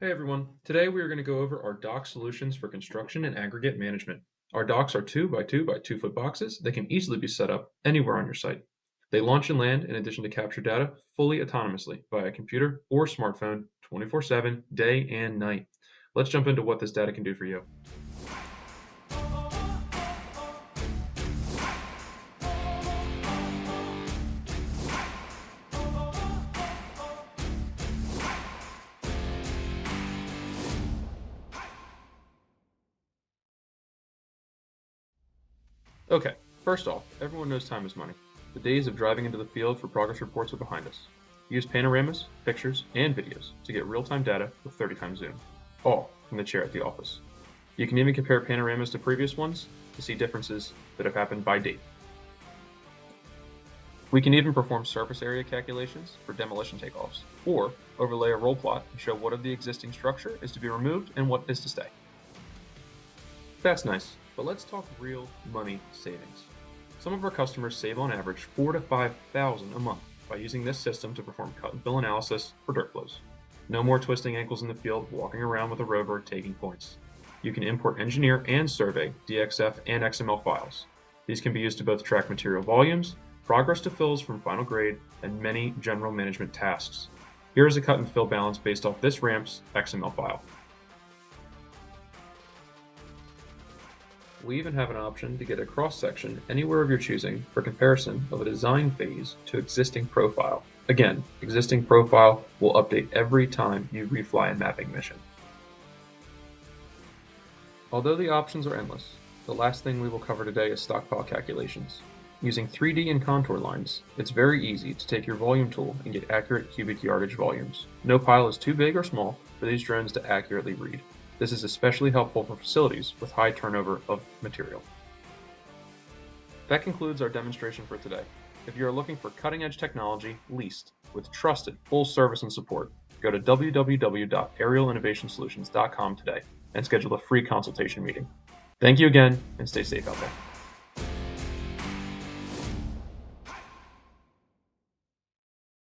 Hey everyone, today we are going to go over our dock solutions for construction and aggregate management. Our docks are 2 by 2 by 2 foot boxes that can easily be set up anywhere on your site. They launch and land in addition to capture data fully autonomously via computer or smartphone 24/7, day and night. Let's jump into what this data can do for you. Okay, first off, everyone knows time is money. The days of driving into the field for progress reports are behind us. Use panoramas, pictures, and videos to get real-time data with 30 times zoom, all from the chair at the office. You can even compare panoramas to previous ones to see differences that have happened by date. We can even perform surface area calculations for demolition takeoffs, or overlay a roll plot and show what of the existing structure is to be removed and what is to stay. That's nice, but let's talk real money savings. Some of our customers save on average $4,000 to $5,000 a month by using this system to perform cut and fill analysis for dirt flows. No more twisting ankles in the field, walking around with a rover taking points. You can import engineer and survey DXF and XML files. These can be used to both track material volumes, progress to fills from final grade, and many general management tasks. Here is a cut and fill balance based off this ramp's XML file. We even have an option to get a cross-section anywhere of your choosing for comparison of a design phase to existing profile. Again, existing profile will update every time you refly a mapping mission. Although the options are endless, the last thing we will cover today is stockpile calculations. Using 3D and contour lines, it's very easy to take your volume tool and get accurate cubic yardage volumes. No pile is too big or small for these drones to accurately read. This is especially helpful for facilities with high turnover of material. That concludes our demonstration for today. If you are looking for cutting-edge technology leased with trusted full service and support, go to www.aerialinnovationsolutions.com today and schedule a free consultation meeting. Thank you again, and stay safe out there.